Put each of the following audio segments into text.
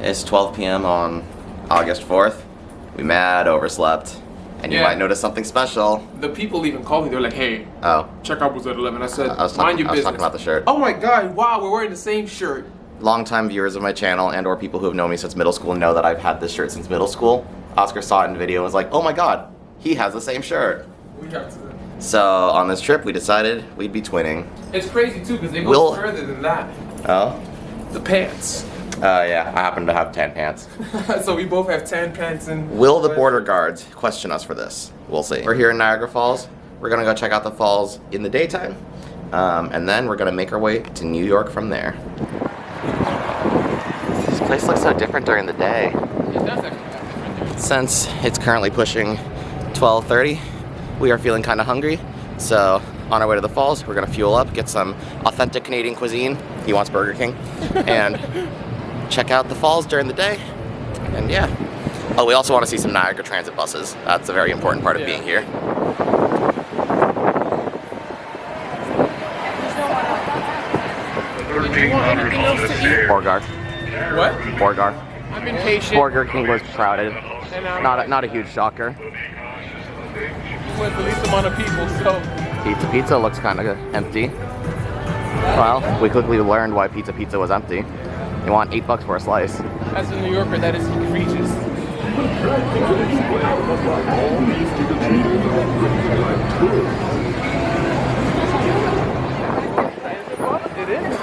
It's 12 p.m. on August 4th. We mad overslept. And you might notice something special. The people even called me. They're like, hey, checkout was at 11. I said, mind your business. I was talking about the shirt. Oh my God, wow, we're wearing the same shirt. Longtime viewers of my channel and or people who have known me since middle school know that I've had this shirt since middle school. Oscar saw it in video and was like, oh my God, he has the same shirt. We got to. So on this trip, we decided we'd be twinning. It's crazy too, because it goes further than that. Oh? The pants. Yeah, I happen to have tan pants. So we both have tan pants and... Will the border guards question us for this? We'll see. We're here in Niagara Falls. We're gonna go check out the falls in the daytime. And then we're gonna make our way to New York from there. This place looks so different during the day. It does actually look different. Since it's currently pushing 12:30, we are feeling kind of hungry. So on our way to the falls, we're gonna fuel up, get some authentic Canadian cuisine. He wants Burger King. And check out the falls during the day, and yeah. Oh, we also want to see some Niagara transit buses. That's a very important part of being here. Borgar. What? Borgar. I'm impatient. Burger King was crowded. Not a huge shocker. We went the least amount of people, so... Pizza looks kind of empty. Well, we quickly learned why Pizza was empty. They want $8 for a slice. As a New Yorker, that is egregious. It is.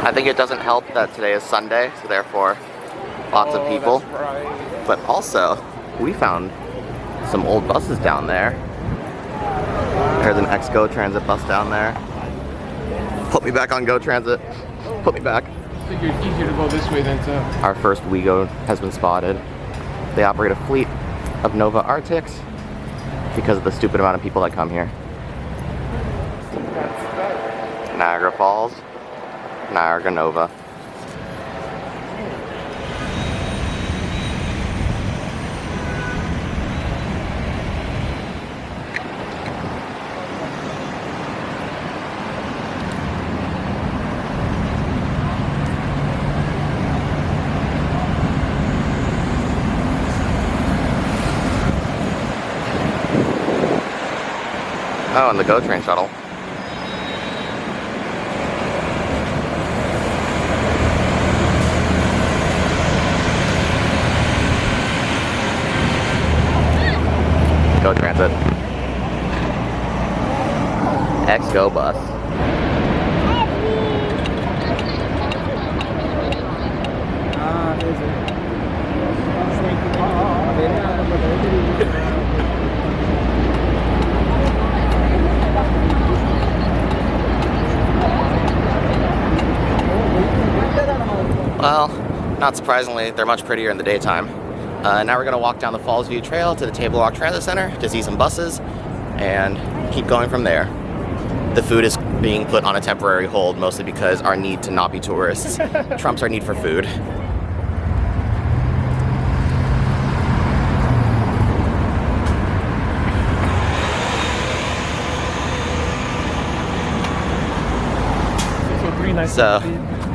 I think it doesn't help that today is Sunday, so therefore lots of people. That's right. But also, we found some old buses down there. There's an ex-Go Transit bus down there. Put me back on Go Transit. Put me back. I figure it's easier to go this way than to... Our first WeGo has been spotted. They operate a fleet of Nova Arctics because of the stupid amount of people that come here. Niagara Falls, Niagara Nova. Oh, and the GO train shuttle. GO Transit. Ex-Go bus. Well, not surprisingly, they're much prettier in the daytime. Now we're gonna walk down the Falls View Trail to the Table Rock Transit Center to see some buses and keep going from there. The food is being put on a temporary hold mostly because our need to not be tourists trumps our need for food. So,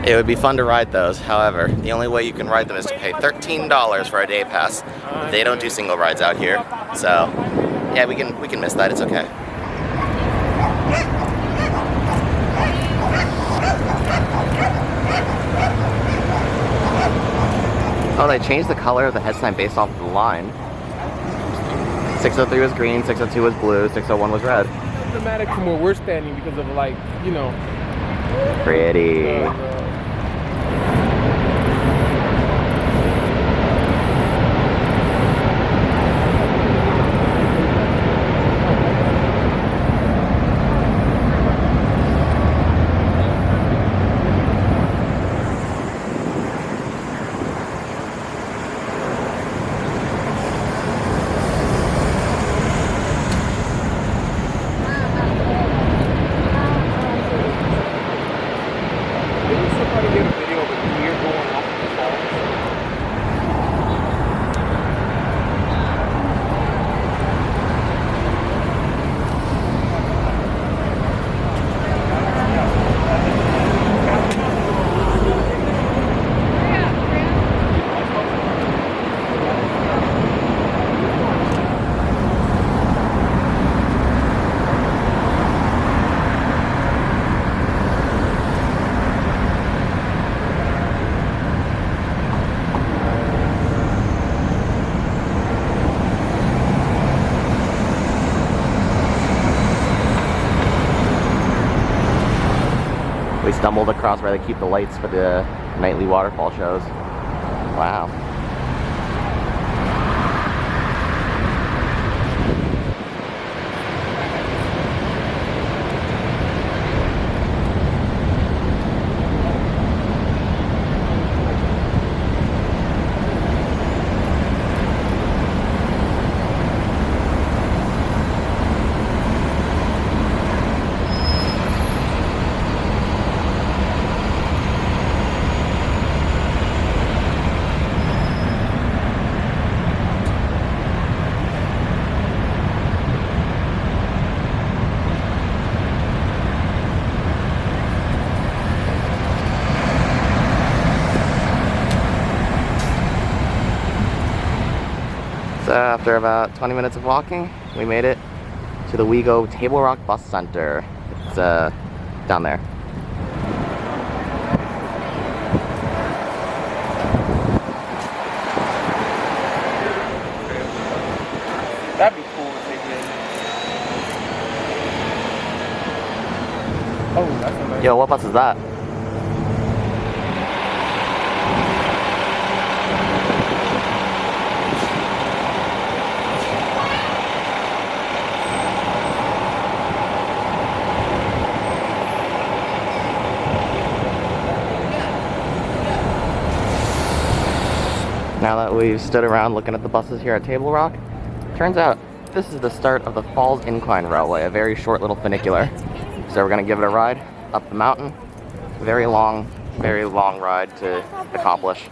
it would be fun to ride those. However, the only way you can ride them is to pay $13 for a day pass. They don't do single rides out here. So, yeah, we can miss that. It's okay. Oh, they changed the color of the head sign based off of the line. 603 was green, 602 was blue, 601 was red. It's dramatic from where we're standing because of, like, you know. Pretty. Stumbled across where they keep the lights for the nightly waterfall shows. Wow. So after about 20 minutes of walking, we made it to the WeGo Table Rock Bus Center. It's down there. That'd be cool if they did. Oh, that's amazing. Yo, what bus is that? Now that we've stood around looking at the buses here at Table Rock, turns out this is the start of the Falls Incline Railway, a very short little funicular. So we're gonna give it a ride up the mountain. Very long ride to accomplish.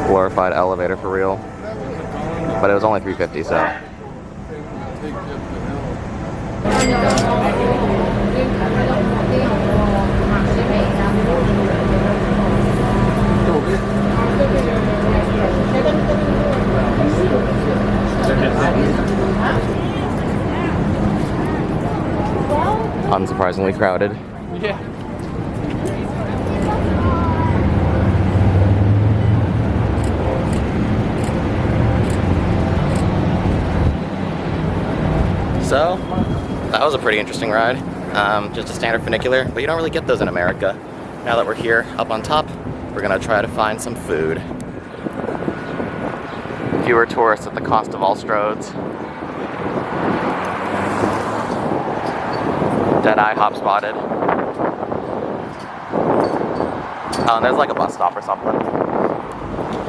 Glorified elevator for real. But it was only $350, so. Unsurprisingly crowded. Yeah. So, that was a pretty interesting ride. Just a standard funicular, but you don't really get those in America. Now that we're here, up on top, we're gonna try to find some food. Fewer tourists at the cost of all Strodes. Dead-eye hop spotted. Oh, and there's like a bus stop or something.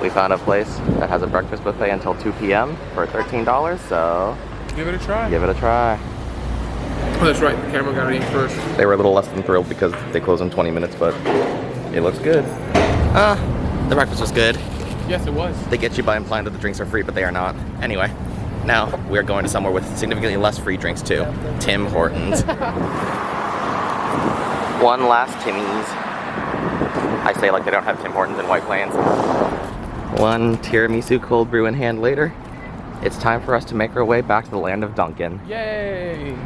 We found a place that has a breakfast buffet until 2 p.m. for $13, so give it a try. Give it a try. Oh, that's right. The camera got to eat first. They were a little less than thrilled because they close in 20 minutes, but it looks good. The breakfast was good. Yes, it was. They get you by implying that the drinks are free, but they are not. Anyway, now we're going to somewhere with significantly less free drinks too. Tim Hortons. One last Timmy's. I say like they don't have Tim Hortons in White Plains. One tiramisu cold brew in hand later, it's time for us to make our way back to the land of Duncan. Yay!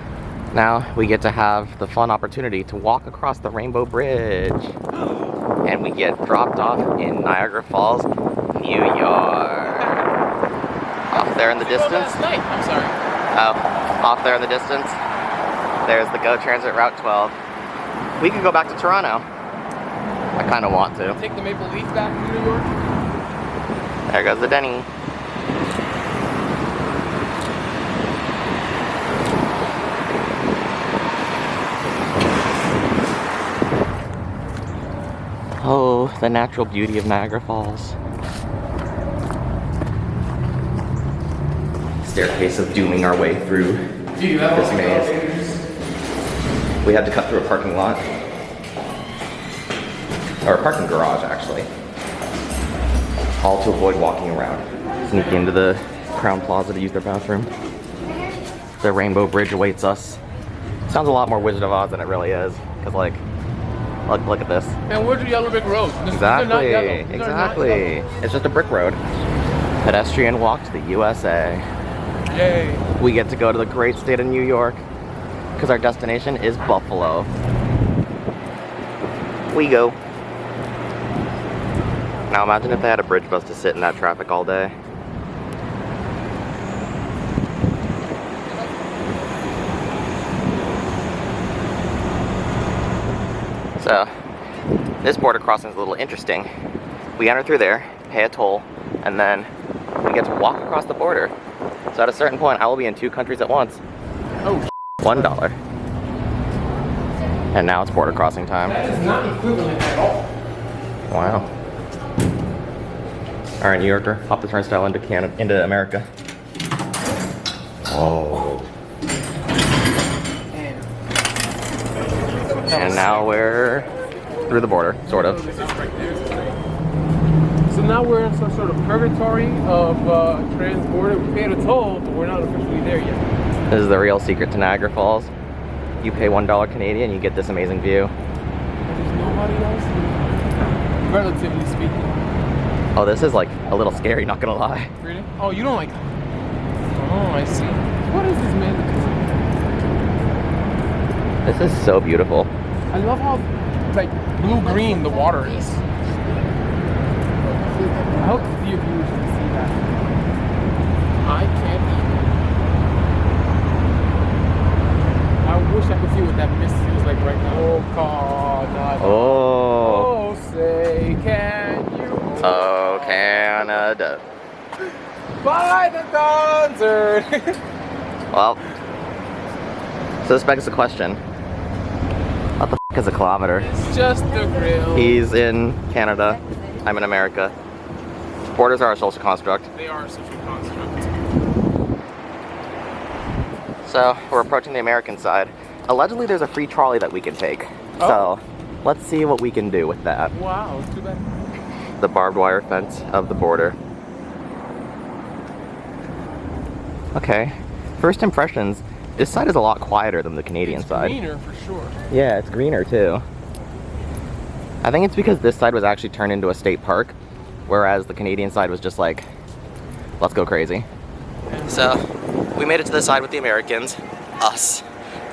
Now we get to have the fun opportunity to walk across the Rainbow Bridge. And we get dropped off in Niagara Falls, New York. Off there in the distance. I'm sorry. Oh, off there in the distance, there's the GO Transit Route 12. We could go back to Toronto. I kind of want to. Take the Maple Leaf back to New York. There goes the Denny. Oh, the natural beauty of Niagara Falls. Staircase of dooming our way through this maze. We had to cut through a parking lot. Or a parking garage, actually. All to avoid walking around. Sneak into the Crown Plaza to use their bathroom. The Rainbow Bridge awaits us. Sounds a lot more Wizard of Oz than it really is. Because like, look at this. And where's the yellow brick road? Exactly, exactly. It's just a brick road. Pedestrian walk to the USA. Yay. We get to go to the great state of New York because our destination is Buffalo. We go. Now imagine if they had a bridge bus to sit in that traffic all day. So, this border crossing is a little interesting. We enter through there, pay a toll, and then we get to walk across the border. So at a certain point, I will be in 2 countries at once. Oh, $1. And now it's border crossing time. that is not equivalent at all. Wow. All right, New Yorker, hop the turnstile into Canada, into America. Oh. And now we're through the border, sort of. So now we're in some sort of purgatory of trans-border. We paid a toll, but we're not officially there yet. This is the real secret to Niagara Falls. You pay $1 Canadian, you get this amazing view. There's nobody else here, relatively speaking. Oh, this is like a little scary, not gonna lie. Really? Oh, you don't like that? Oh, I see. What is this man doing? This is so beautiful. I love how like blue-green the water is. I hope the viewers can see that. I can't even. I wish I could feel what that mist feels like right now. Oh, Canada. Oh. Oh, say can you? Oh, Canada. Buy the concert. Well, so this begs the question. What the f is a kilometer? It's just the grill. He's in Canada. I'm in America. Borders are a social construct. They are a social construct. So we're approaching the American side. Allegedly, there's a free trolley that we can take. Oh. So let's see what we can do with that. Wow, too bad. The barbed wire fence of the border. Okay, first impressions. This side is a lot quieter than the Canadian side. Greener for sure. Yeah, it's greener too. I think it's because this side was actually turned into a state park, whereas the Canadian side was just like, let's go crazy. So, we made it to the side with the Americans, us.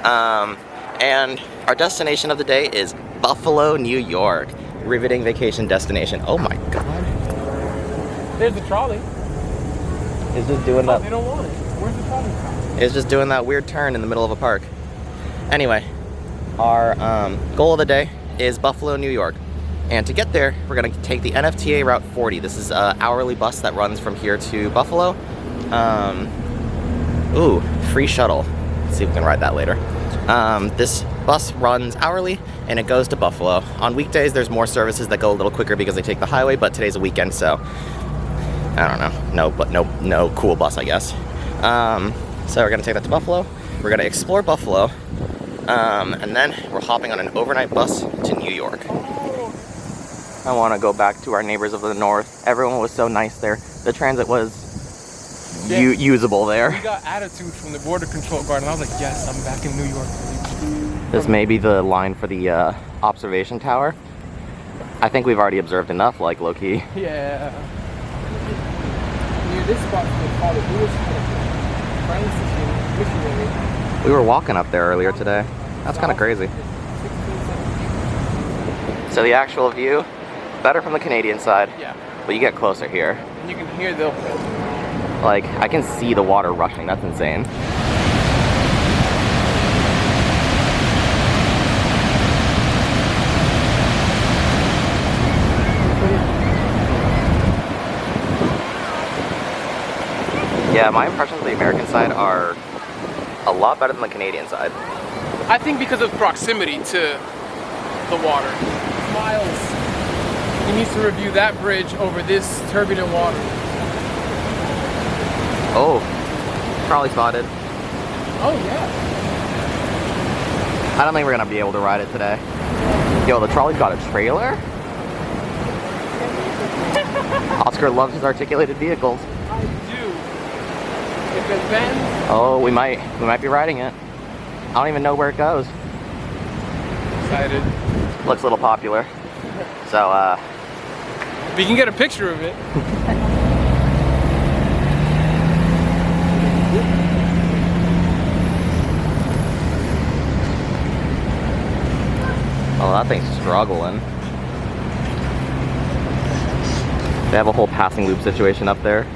And our destination of the day is Buffalo, New York. Riveting vacation destination. Oh my god. There's the trolley. It's just doing that. They don't want it. Where's the trolley from? It's just doing that weird turn in the middle of a park. Anyway, our goal of the day is Buffalo, New York. And to get there, we're gonna take the NFTA Route 40. This is an hourly bus that runs from here to Buffalo. Ooh, free shuttle. Let's see if we can ride that later. This bus runs hourly and it goes to Buffalo. On weekdays, there's more services that go a little quicker because they take the highway, but today's a weekend, so I don't know. No cool bus, I guess. So we're gonna take that to Buffalo. We're gonna explore Buffalo, and then we're hopping on an overnight bus to New York. I want to go back to our neighbors of the north. Everyone was so nice there. The transit was usable there. We got attitude from the border control guard, and I was like, yes, I'm back in New York. This may be the line for the observation tower. I think we've already observed enough, like low-key. Yeah. Near this spot, they call it missionary. We were walking up there earlier today. That's kind of crazy. So the actual view, better from the Canadian side. Yeah. But you get closer here. And you can hear the... Like, I can see the water rushing. That's insane. Yeah, my impressions of the American side are a lot better than the Canadian side. I think because of proximity to the water. Miles. He needs to review that bridge over this turbulent water. Oh, probably spotted. Oh yeah. I don't think we're gonna be able to ride it today. Yo, the trolley's got a trailer? Oscar loves his articulated vehicles. I do. If it bends. Oh, we might be riding it. I don't even know where it goes. Excited. Looks a little popular. So, we can get a picture of it. oh, that thing's struggling. They have a whole passing loop situation up there.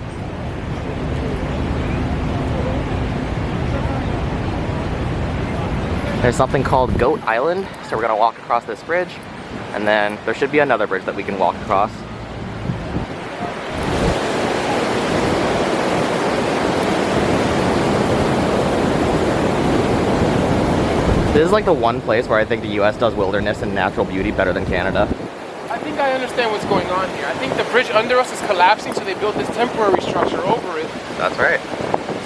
There's something called Goat Island, so we're gonna walk across this bridge, and then there should be another bridge that we can walk across. This is like the one place where I think the US does wilderness and natural beauty better than Canada. I think I understand what's going on here. I think the bridge under us is collapsing, so they built this temporary structure over it. That's right.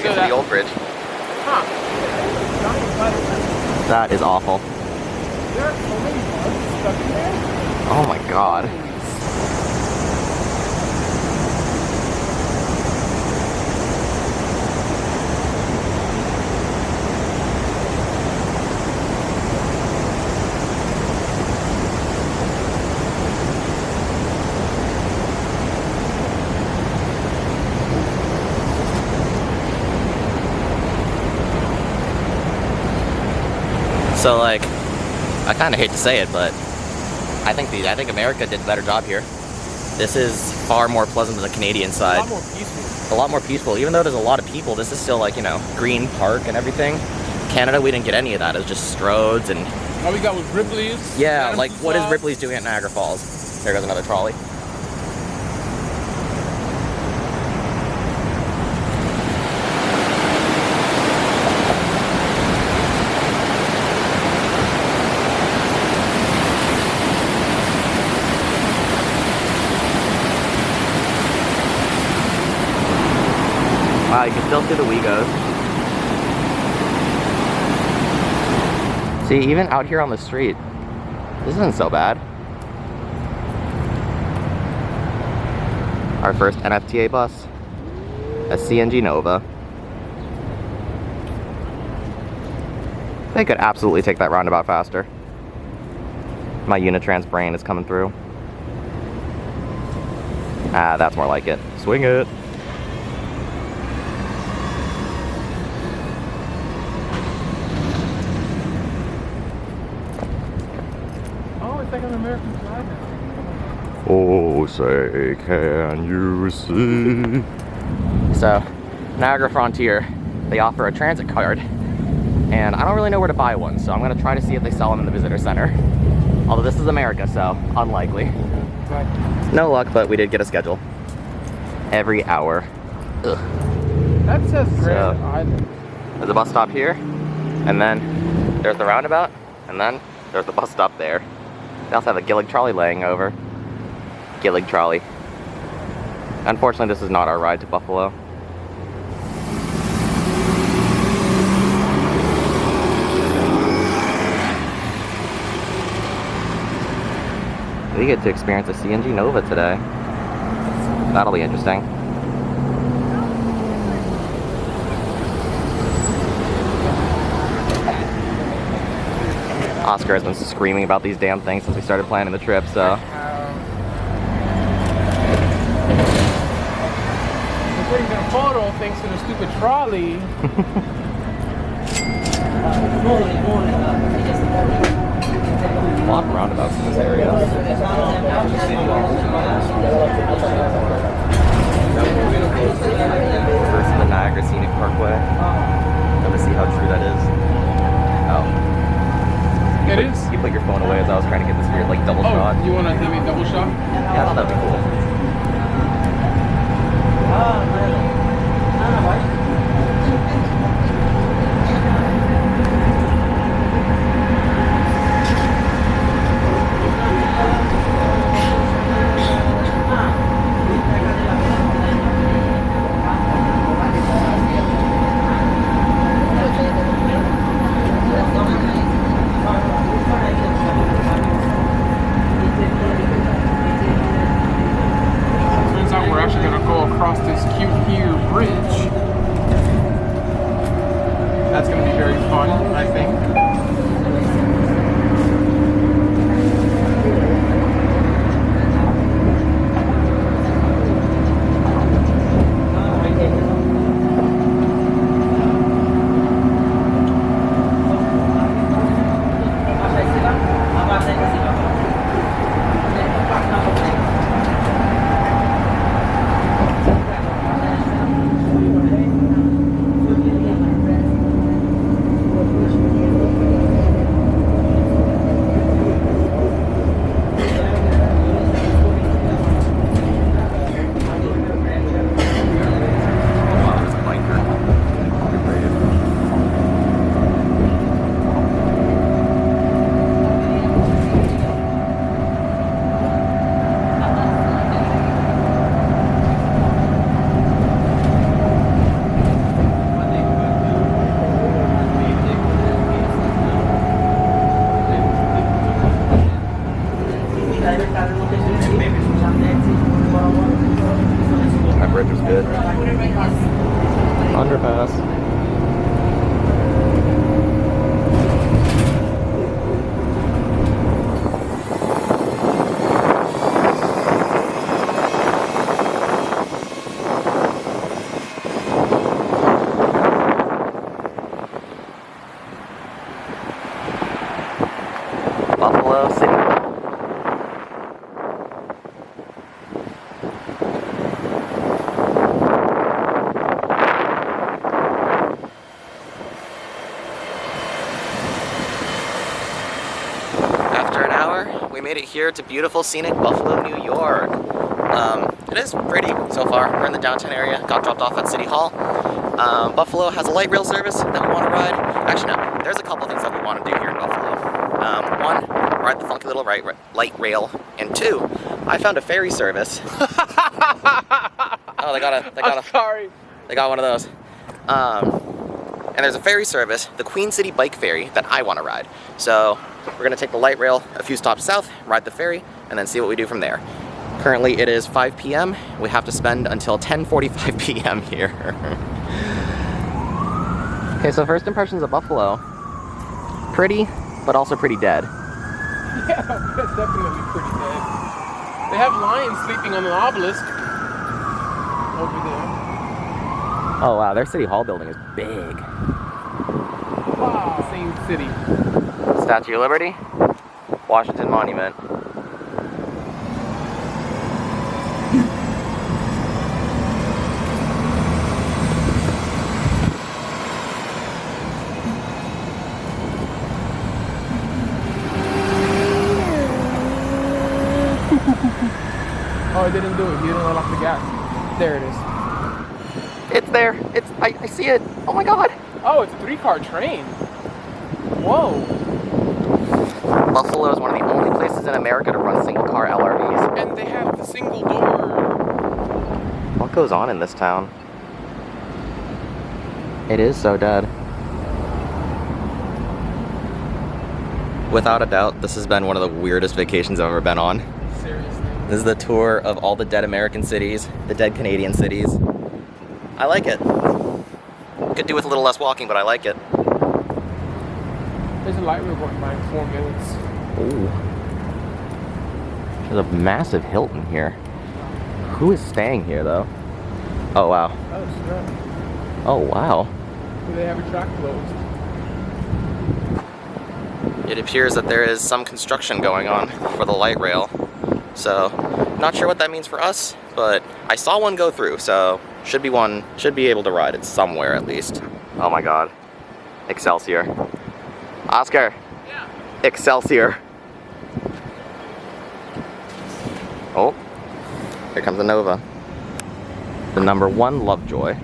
So It's the old bridge. Huh. That is awful. There are so many bugs stuck in there. Oh my god. So like, I kind of hate to say it, but I think America did a better job here. This is far more pleasant than the Canadian side. A lot more peaceful. A lot more peaceful. Even though there's a lot of people, this is still like, you know, green park and everything. Canada, we didn't get any of that. It was just stroads and... All we got was Ripley's. Yeah, like what is Ripley's doing at Niagara Falls? There goes another trolley. Wow, you can still see the Wegos. See, even out here on the street, this isn't so bad. Our first NFTA bus, a CNG Nova. They could absolutely take that roundabout faster. My Unitrans brain is coming through. Ah, that's more like it. Swing it. Like an American flag now. Oh, say, can you see? So, Niagara Frontier, they offer a transit card, and I don't really know where to buy one, so I'm gonna try to see if they sell them in the visitor center. Although this is America, so unlikely. Right. No luck, but we did get a schedule. Every hour. Ugh. That says Grand So, Island. There's a bus stop here, and then there's the roundabout, and then there's the bus stop there. They also have a Gillig trolley laying over. Gillig trolley. Unfortunately, this is not our ride to Buffalo. We get to experience a CNG Nova today. That'll be interesting. Oscar has been screaming about these damn things since we started planning the trip, so. We're putting a photo thanks to the stupid trolley. A lot of roundabouts in this area. First the Niagara Scenic Parkway. Gonna see how true that is. Oh. It is. You put your phone away as I was trying to get this weird like double shot. You want to give me a double shot? Yeah, I thought that'd be cool. Turns out we're actually going to go across this cute Buffalo City Hall. After an hour, we made it here to beautiful scenic Buffalo, New York. It is pretty so far. We're in the downtown area, got dropped off at City Hall. Buffalo has a light rail service that we want to ride. Actually, no, there's a couple things that we want to do here in Buffalo. One, ride the funky little light rail, and two, I found a ferry service. Oh, they got one of those. And there's a ferry service, the Queen City Bike Ferry, that I want to ride. So we're gonna take the light rail a few stops south, ride the ferry, and then see what we do from there. Currently it is 5 p.m. We have to spend until 10:45 p.m. here. Okay, so first impressions of Buffalo. Pretty, but also pretty dead. Yeah, that's definitely pretty dead. They have lions sleeping on an obelisk over there. Oh wow, their City Hall building is big. Wow, same city. Statue of Liberty, Washington Monument. Oh, it didn't do it. You didn't unlock the gas. There it is. It's there. I see it. Oh my god. Oh, it's a 3-car train. Whoa. Buffalo is one of the only places in America to run single-car LRVs. And they have the single door. What goes on in this town? It is so dead. Without a doubt, this has been one of the weirdest vacations I've ever been on. Seriously. This is the tour of all the dead American cities, the dead Canadian cities. I like it. Could do with a little less walking, but I like it. There's a light rail going by in 4 minutes. Ooh. There's a massive Hilton here. Who is staying here, though? Oh, wow. Oh, snap. Oh, wow. Do they have a track closed? It appears that there is some construction going on for the light rail. So, not sure what that means for us, but I saw one go through, so should be able to ride it somewhere at least. Oh my god. Excelsior. Oscar. Yeah. Excelsior. Oh, here comes the Nova. The #1 Lovejoy.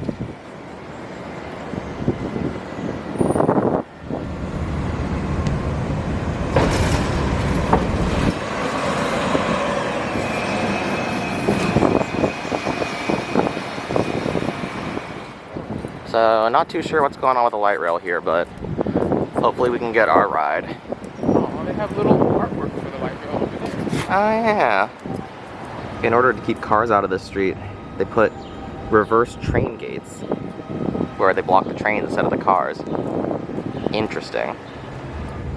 So, not too sure what's going on with the light rail here, but hopefully we can get our ride. Oh, they have little artwork for the light rail over there. Oh yeah. In order to keep cars out of this street, they put reverse train gates where they block the trains instead of the cars. Interesting.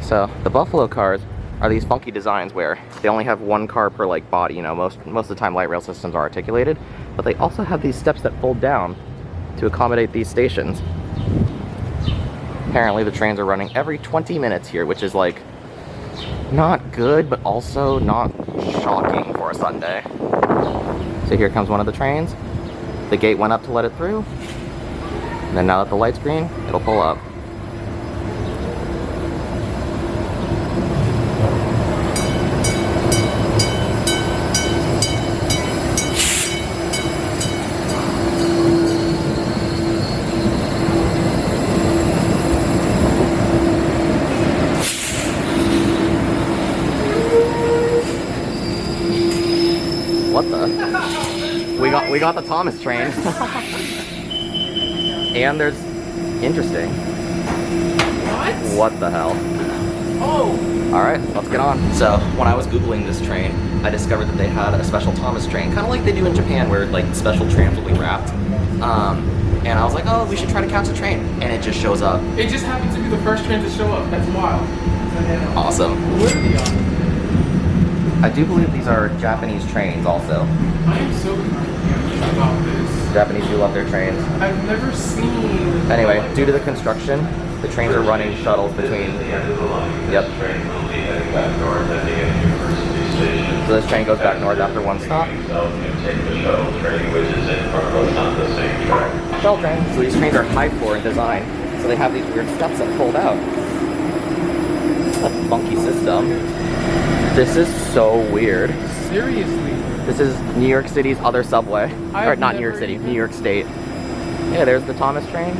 So, the Buffalo cars are these funky designs where they only have one car per like body. You know, most of the time light rail systems are articulated, but they also have these steps that fold down to accommodate these stations. Apparently the trains are running every 20 minutes here, which is like not good, but also not shocking for a Sunday. So here comes one of the trains. The gate went up to let it through. And then now that the light's green, it'll pull up. What the? We got the Thomas train. And there's interesting. What the hell? Oh! Alright, let's get on. So, when I was Googling this train, I discovered that they had a special Thomas train, kind of like they do in Japan, where like special trams will be wrapped. And I was like, oh, we should try to catch the train. And it just shows up. It just happened to be the first train to show up. That's wild. Awesome. What are they on? I do believe these are Japanese trains also. I am so confused about this. Japanese do love their trains. I've never seen... Anyway, due to the construction, The trains are running shuttles between. Yep. So this train goes back north after one stop. Shuttle train. So these trains are high floor in design. So they have these weird steps that fold out. A funky system. This is so weird. Seriously. This is New York City's other subway. Or not New York City, even... New York State. Yeah, there's the Thomas train.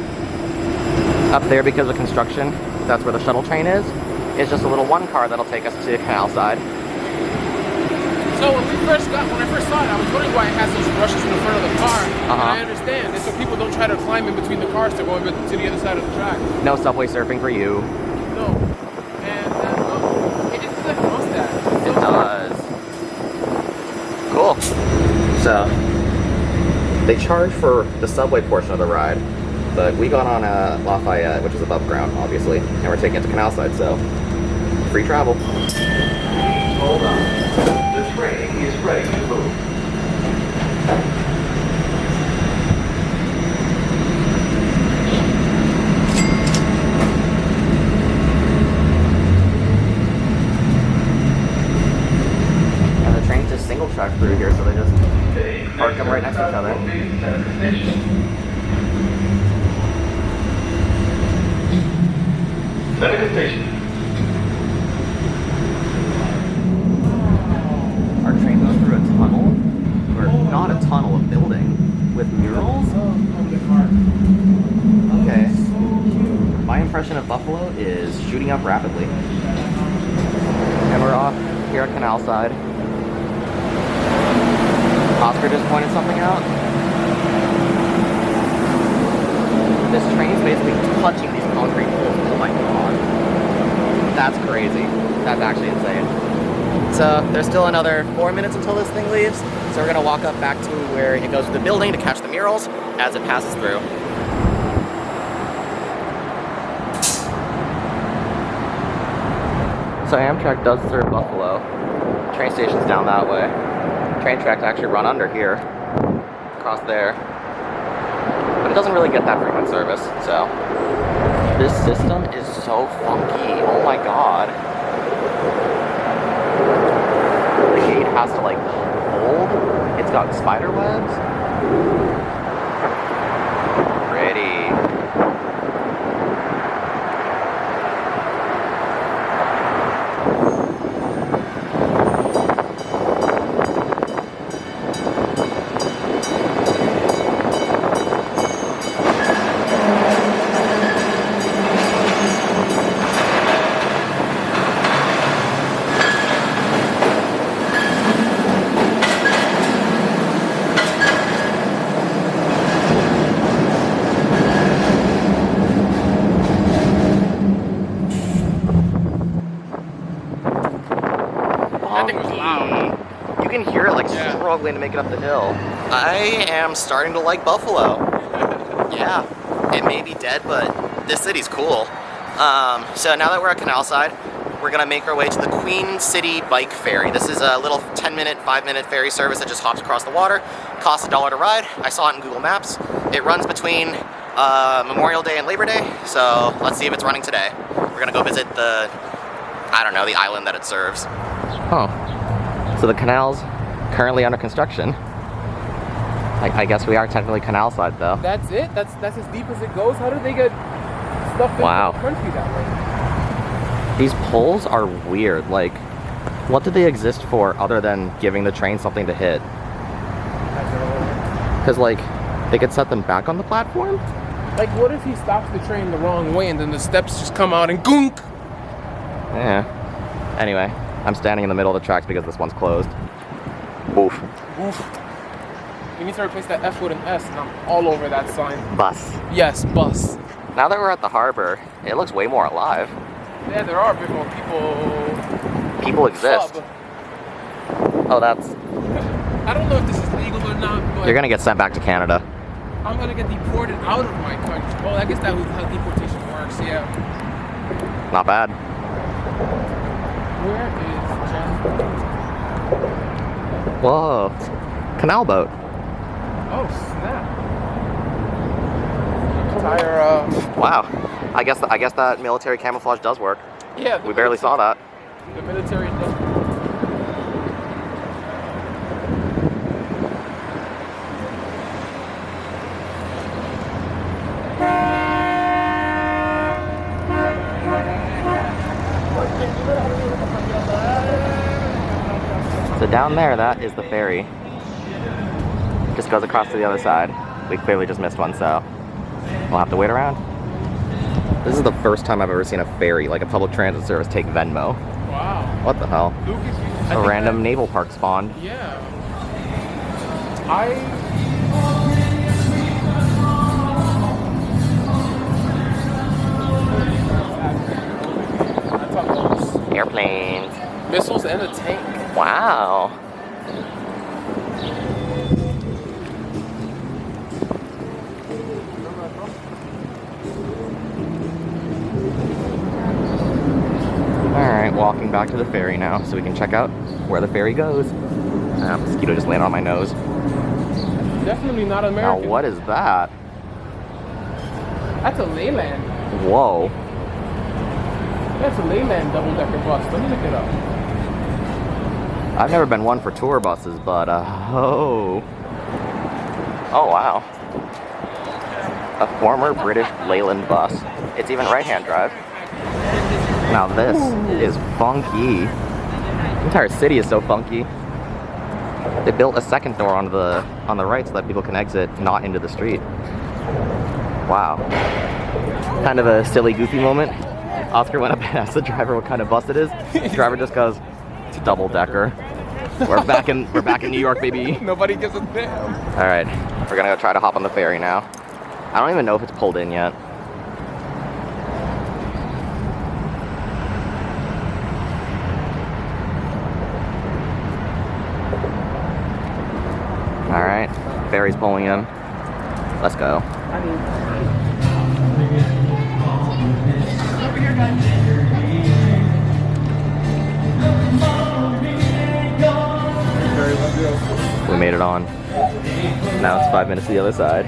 Up there because of construction, that's where the shuttle train is. It's just a little one car that'll take us to Canal Side. So when I first saw it, I was wondering why it has those brushes in the front of the car. And I understand. It's so people don't try to climb in between the cars to go to the other side of the track. No subway surfing for you. No. And it just feels like a mustache. It does. Cool. So, they charge for the subway portion of the ride, but we got on Lafayette, which is above ground, obviously, and we're taking it to Canal Side, so free travel. Hold on. The train is ready to move. And the train's just single track through here, so they just park them right next to each other. Medical station. Our train goes through a tunnel, or not a tunnel, a building with murals. Okay. My impression of Buffalo is shooting up rapidly. And we're off here at Canal Side. Oscar just pointed something out. This train's basically touching these concrete poles. Oh my god. That's crazy. That's actually insane. So there's still another 4 minutes until this thing leaves. So we're gonna walk up back to where it goes to the building to catch the murals as it passes through. So Amtrak does serve Buffalo. Train station's down that way. Train tracks actually run under here, across there. But it doesn't really get that frequent service, so. This system is so funky, oh my god. The gate has to like hold. It's got spider webs. Pretty. Struggling to make it up the hill. I am starting to like Buffalo. Yeah, it may be dead, but this city's cool. So now that we're at Canal Side, we're gonna make our way to the Queen City Bike Ferry. This is a little 10-minute, 5-minute ferry service that just hops across the water. Costs $1 to ride. I saw it in Google Maps. It runs between Memorial Day and Labor Day, so let's see if it's running today. We're gonna go visit the, I don't know, the island that it serves. Oh, so the canal's currently under construction. I guess we are technically Canal Side though. That's it? That's as deep as it goes? How did they get stuff into the country that way? These poles are weird. Like, what do they exist for other than giving the train something to hit? Because like, they could set them back on the platform? Like, what if he stops the train the wrong way and then the steps just come out and goonk? Yeah. Anyway, I'm standing in the middle of the tracks because this one's closed. Oof. Oof. You need to replace that F with an S, and I'm all over that sign. Bus. Yes, bus. Now that we're at the harbor, it looks way more alive. Yeah, there are a bit more people. People exist. Club. Oh, that's... I don't know if this is legal or not, but... You're gonna get sent back to Canada. I'm gonna get deported out of my country. Well, I guess that was how deportation works, yeah. Not bad. Where is Jen? Whoa, canal boat. Oh snap! Entire Wow. I guess that military camouflage does work. Yeah. We barely saw that. The military does. So down there, that is the ferry. Just goes across to the other side. We clearly just missed one, so we'll have to wait around. This is the first time I've ever seen a ferry, like a public transit service, take Venmo. Wow. What the hell? Lucas, A random naval park spawned. Yeah. That's how close. Airplanes. Missiles and a tank. Wow. Alright, walking back to the ferry now so we can check out where the ferry goes. Mosquito just landed on my nose. Definitely not American. Now what is that? That's a Leyland. Whoa. That's a Leyland double-decker bus. Let me look it up. I've never been one for tour buses, but oh wow. A former British Leyland bus. It's even right-hand drive. Now this is funky. The entire city is so funky. They built a second door on the right so that people can exit not into the street. Wow. Kind of a silly, goofy moment. Oscar went up and asked the driver what kind of bus it is. The driver just goes, "It's a double-decker." We're back in New York, baby. Nobody gives a damn. All right, we're gonna go try to hop on the ferry now. I don't even know if it's pulled in yet. All right, ferry's pulling in. Let's go. We made it on. Now it's 5 minutes to the other side.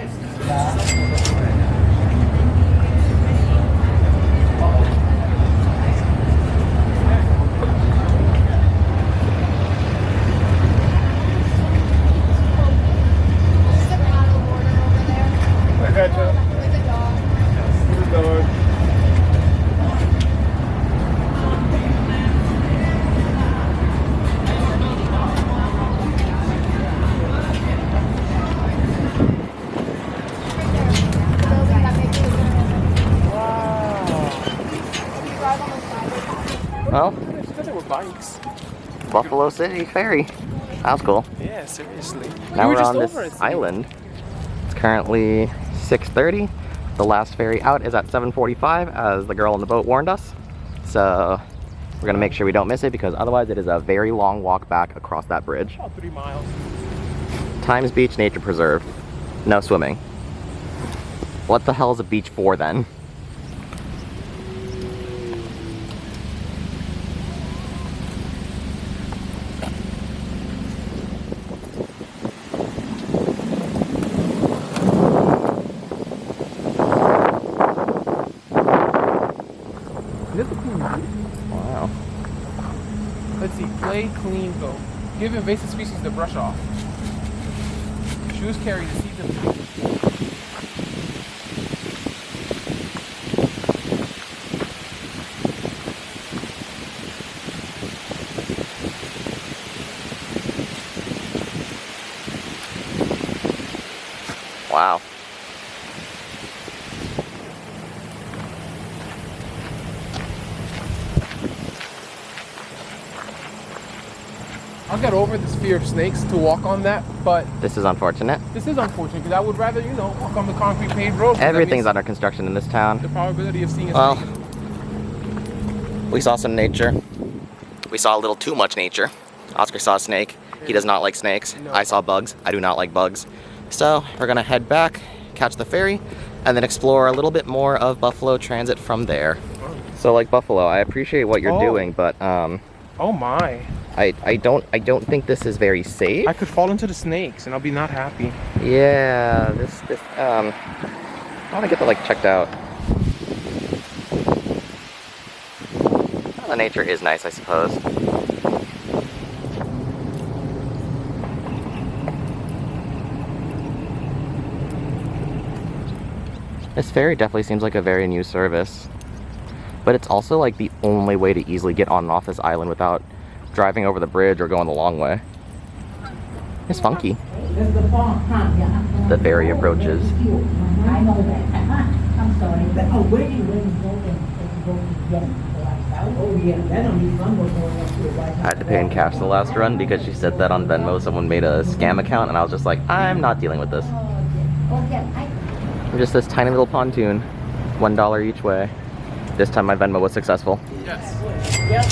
Well, There were bikes. Buffalo City Ferry. That was cool. Yeah, seriously. Now we're on this island. It's currently 6:30. The last ferry out is at 7:45, as the girl on the boat warned us. So we're gonna make sure we don't miss it, because otherwise it is a very long walk back across that bridge. About 3 miles. Times Beach Nature Preserve. No swimming. What the hell is a beach for then? Wow. Let's see. Play clean go. Give invasive species the brush off. Shoes carry the season. Wow. I'll get over this fear of snakes to walk on that, but This is unfortunate. this is unfortunate because I would rather, you know, walk on the concrete paved road. 'cause that Everything's means under construction in this town. the probability of seeing a Well, snake. we saw some nature. We saw a little too much nature. Oscar saw a snake. He does not like snakes. No. I saw bugs. I do not like bugs. So we're gonna head back, catch the ferry, and then explore a little bit more of Buffalo Transit from there. So like Buffalo, I appreciate what you're Oh. doing, but Oh my. I don't think this is very safe. I could fall into the snakes and I'll be not happy. Yeah, this I wanna get that like checked out. the nature is nice, I suppose. This ferry definitely seems like a very new service, but it's also like the only way to easily get on and off this island without driving over the bridge or going the long way. It's funky. The ferry approaches. I know that. I'm sorry, but where do you go then? Oh yeah, that'll be fun going up to the White House. I had to pay in cash the last run because she said that on Venmo someone made a scam account, and I was just like, I'm not dealing with this. Just this tiny little pontoon, $1 each way. This time my Venmo was successful. Yes. Yep.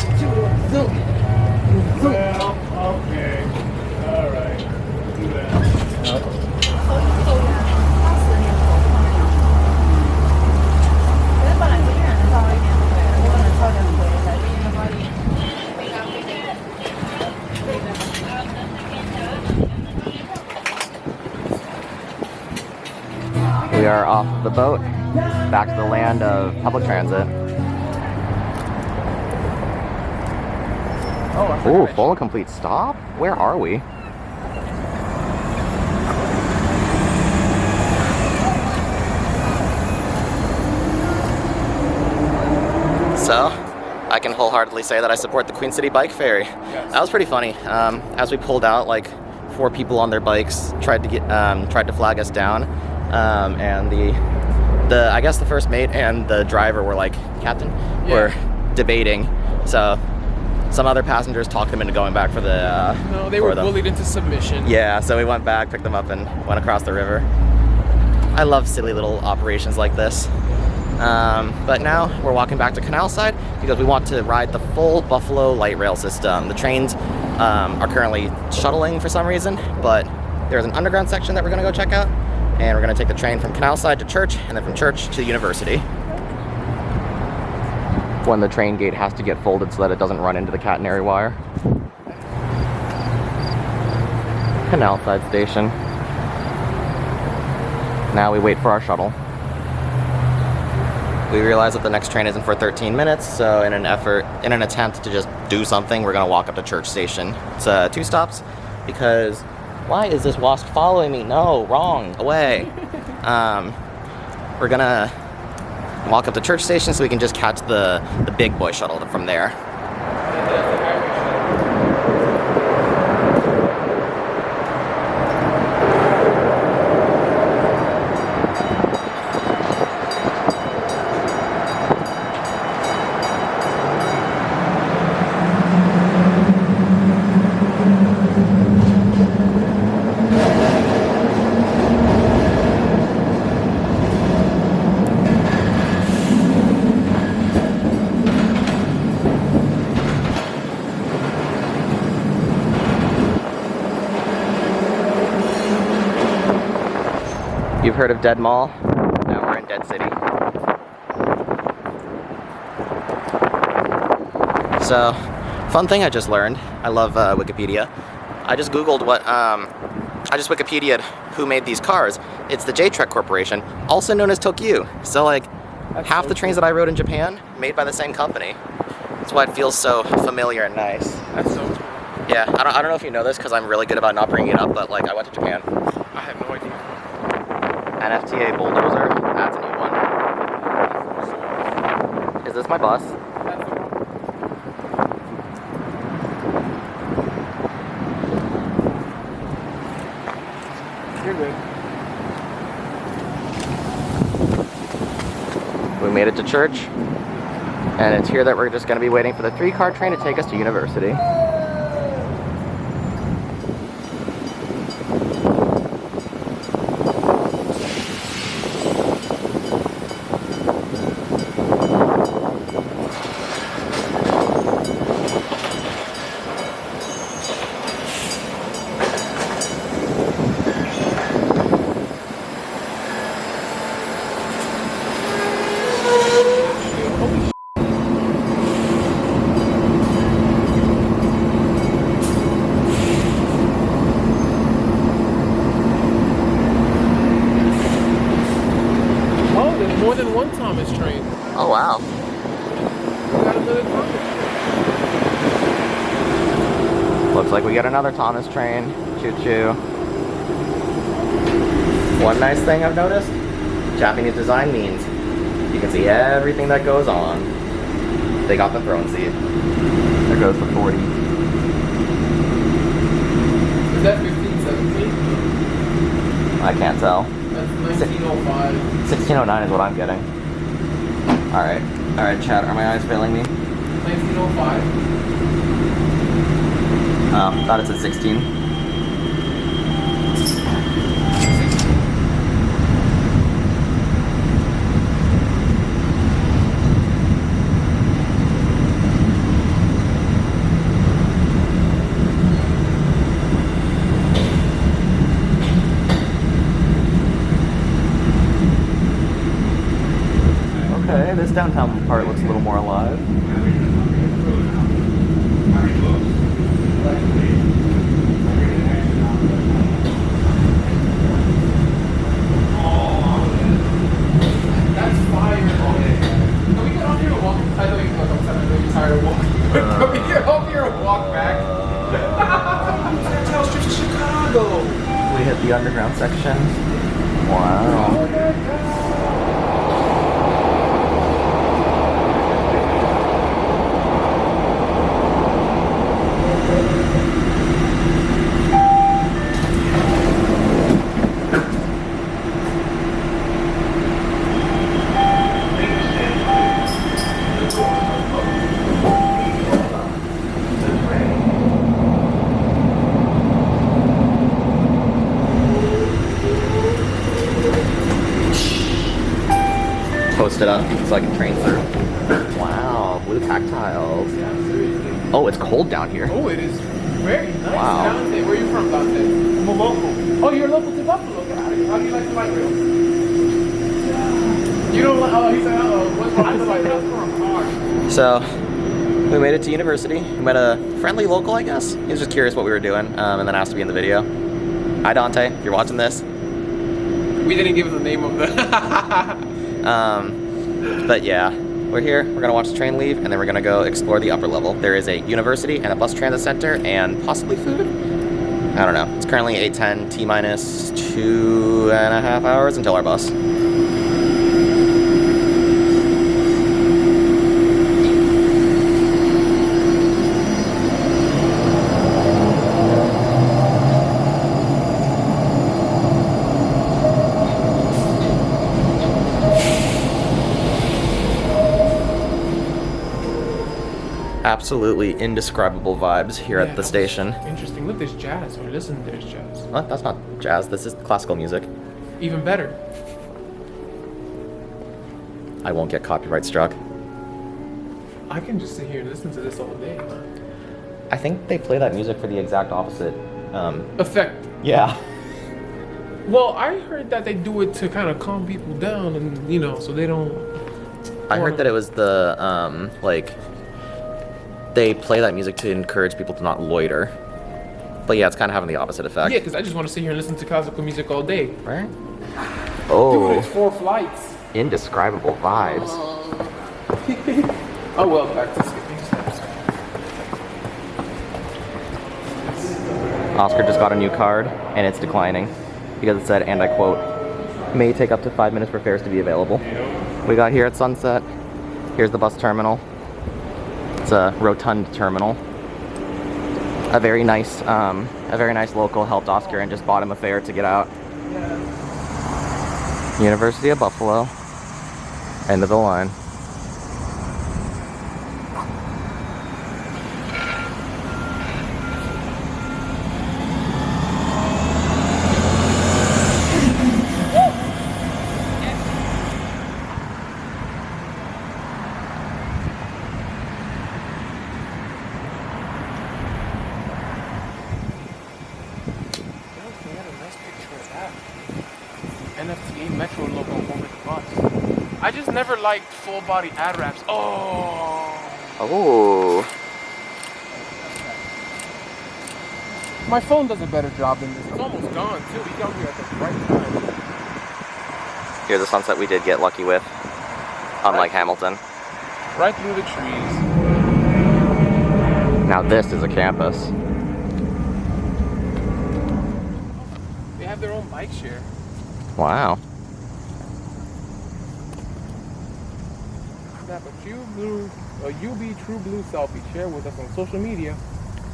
Well, okay. All right. Do that. We are off the boat, back to the land of public transit. Ooh, full and complete stop? Where are we? So, I can wholeheartedly say that I support the Queen City Bike Ferry. Yes. That was pretty funny. As we pulled out, like 4 people on their bikes tried to flag us down, and I guess the first mate and the driver were like, Captain, were debating. So some other passengers talked them into going back for the. No, they were bullied into submission. Yeah, so we went back, picked them up, and went across the river. I love silly little operations like this. But now we're walking back to Canal Side because we want to ride the full Buffalo light rail system. The trains are currently shuttling for some reason, but there's an underground section that we're going to go check out, and we're going to take the train from Canal Side to Church, and then from Church to the University. When the train gate has to get folded so that it doesn't run into the catenary wire. Canal Side Station. Now we wait for our shuttle. We realize that the next train isn't for 13 minutes, so in an attempt to just do something, we're gonna walk up to Church Station. It's 2 stops, because why is this wasp following me? No, wrong, away. We're gonna walk up to Church Station so we can just catch the big boy shuttle from there. You've heard of Dead Mall? Now we're in Dead City. So, fun thing I just learned. I love Wikipedia. I just Googled Wikipedia'd who made these cars. It's the J-Trek Corporation, also known as Tokyu. So like, half the trains that I rode in Japan, made by the same company. That's why it feels so familiar and nice. That's so cool. Yeah, I don't know if you know this because I'm really good about not bringing it up, but like I went to Japan. I have no idea. An FTA bulldozer, that's a new one. Is this my bus? That's the one. You're good. We made it to Church, and it's here that we're just going to be waiting for the 3-car train to take us to University. Looks like we get another Thomas train. Choo-choo. One nice thing I've noticed, Japanese design means you can see everything that goes on. They got the throne seat. There goes the 40. Is that 1517? I can't tell. That's 1905. 1609 is what I'm getting. Alright. Alright, chat. Are my eyes failing me? 1905. Oh, thought it said 16. Okay, this downtown part looks a little more alive. That's fire. Can we get off here and walk? I know you're tired of walking. Can we get off here and walk back? Tell streets of Chicago. We hit the underground section. Wow. Oh my God. Post it up so I can train through. Wow, blue tactiles. Oh, it's cold down here. Oh, it is very nice. Wow. Dante, where are you from, Dante? I'm a local. Oh, you're local to Buffalo. How do you like the light rail? You don't like, oh, he said, what's wrong with the light rail? So, we made it to university. We met a friendly local, I guess. He was just curious what we were doing, and then asked to be in the video. Hi, Dante, if you're watching this. We didn't give the name of the... But yeah, we're here. We're gonna watch the train leave, and then we're gonna go explore the upper level. There is a university and a bus transit center, and possibly food. I don't know. It's currently 8:10, T-minus 2.5 hours until our bus. Absolutely indescribable vibes here at the station. Interesting. Look, there's jazz. Or listen, there's jazz. What? That's not jazz. This is classical music. Even better. I won't get copyright struck. I can just sit here and listen to this all day. Huh? I think they play that music for the exact opposite. Effect. Yeah. Well, I heard that they do it to kind of calm people down, and you know, so they don't. I heard that it was the like. They play that music to encourage people to not loiter. But yeah, it's kind of having the opposite effect. Yeah, because I just want to sit here and listen to classical music all day. Right? Oh. Dude, it's 4 flights. Indescribable vibes. Oh well, back to skipping steps. Oscar just got a new card, and it's declining. Because it said, and I quote, may take up to 5 minutes for fares to be available. We got here at Sunset. Here's the bus terminal. It's a rotund terminal. A very nice local helped Oscar and just bought him a fare to get out. Yeah. University of Buffalo. End of the line. NFTA Metro logo over the bus. I just never liked full body ad wraps. Oh. Oh. My phone does a better job than this. It's almost gone too. We got here at the right time. Here's a sunset we did get lucky with, unlike Hamilton. Right through the trees. Now this is a campus. have their own bike share. Wow. Snap a UB True Blue selfie. Share with us on social media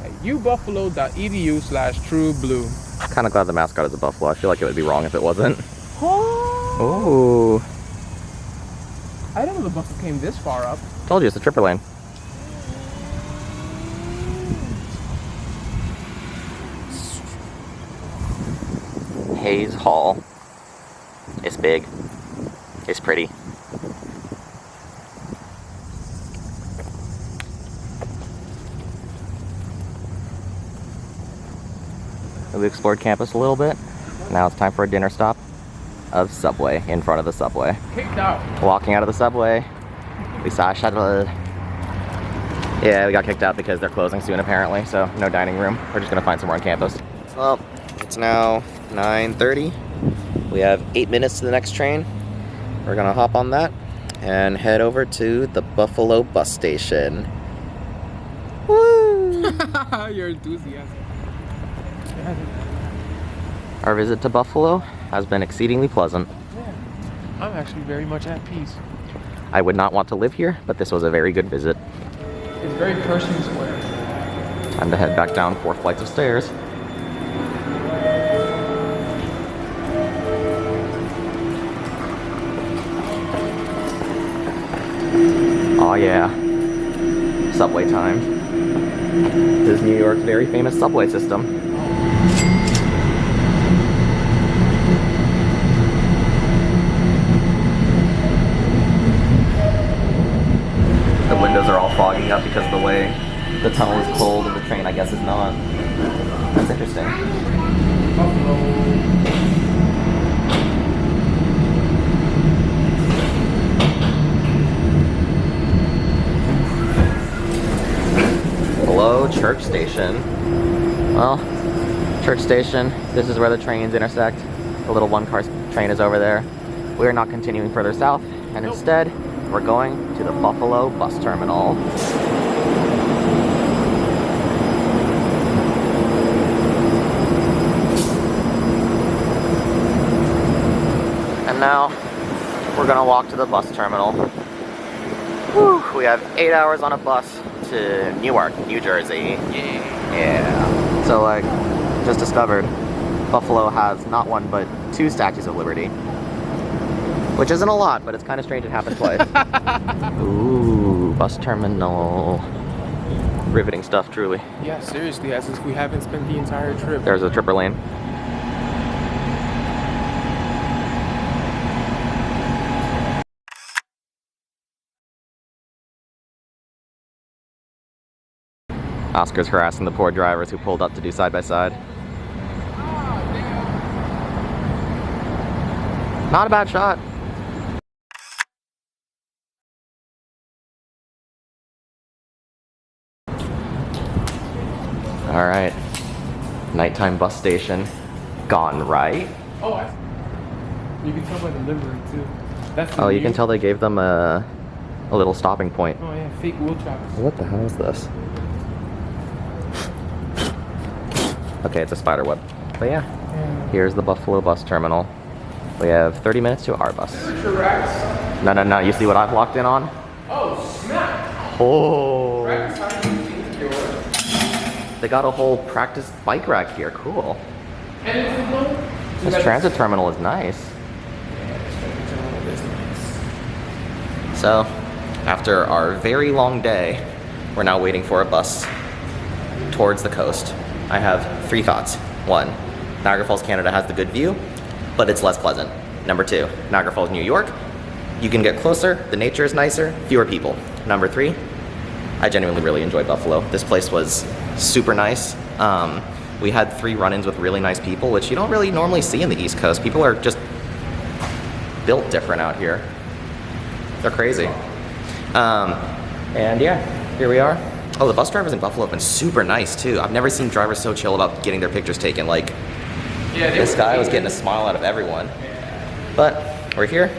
at ubuffalo.edu/trueblue. Kind of glad the mascot is a buffalo. I feel like it would be wrong if it wasn't. Oh. I didn't know the buffalo came this far up. Told you, it's a tripper lane. Hayes Hall. It's big. It's pretty. We explored campus a little bit. Now it's time for a dinner stop of Subway in front of the Subway. Kicked out. Walking out of the Subway, we saw a shuttle. Yeah, we got kicked out because they're closing soon apparently, so no dining room. We're just gonna find somewhere on campus. Well, it's now 9:30. We have 8 minutes to the next train. We're gonna hop on that and head over to the Buffalo bus station. Woo! Your enthusiasm. Our visit to Buffalo has been exceedingly pleasant. Yeah. I'm actually very much at peace. I would not want to live here, but this was a very good visit. It's very Pershing Square. Time to head back down 4 flights of stairs. Oh yeah, subway time. This is New York's very famous subway system. The windows are all fogging up because of the way the tunnel is cold and the train, I guess, is not. That's interesting. Hello, Church Station. Well, Church Station, this is where the trains intersect. The little one-car train is over there. We're not continuing further south, and instead, we're going to the Buffalo bus terminal. And now, we're gonna walk to the bus terminal. Whew, we have 8 hours on a bus to Newark, New Jersey. Yeah. So like, just discovered, Buffalo has not one but 2 statues of Liberty. Which isn't a lot, but it's kind of strange it happened twice. Ooh, bus terminal. Riveting stuff, truly. Yeah, seriously, as if we haven't spent the entire trip. There's a tripper lane. Oscar's harassing the poor drivers who pulled up to do side by side. Not a bad shot. All right, nighttime bus station, gone right. Oh, you can tell by the livery too. That's the Oh, you can tell they gave them a little stopping point. Oh yeah, fake wheel tracks. What the hell is this? Okay, it's a spider web. But yeah, here's the Buffalo bus terminal. We have 30 minutes to our bus. Racks. No, no, no, you see what I've locked in on? Oh, snap. Oh. Racks are They got a whole practice bike rack here, cool. and it's a little. This transit terminal is nice. So, after our very long day, we're now waiting for a bus towards the coast. I have 3 thoughts. 1, Niagara Falls, Canada has the good view, but it's less pleasant. Number 2, Niagara Falls, New York, you can get closer, the nature is nicer, fewer people. Number 3, I genuinely really enjoyed Buffalo. This place was super nice. We had 3 run-ins with really nice people, which you don't really normally see in the East Coast. People are just built different out here. They're crazy. And yeah, here we are. Oh, the bus drivers in Buffalo have been super nice too. I've never seen drivers so chill about getting their pictures taken. Like, this guy was getting a smile out of everyone. But we're here.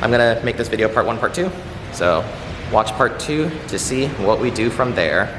I'm gonna make this video part 1, part 2. So watch part 2 to see what we do from there.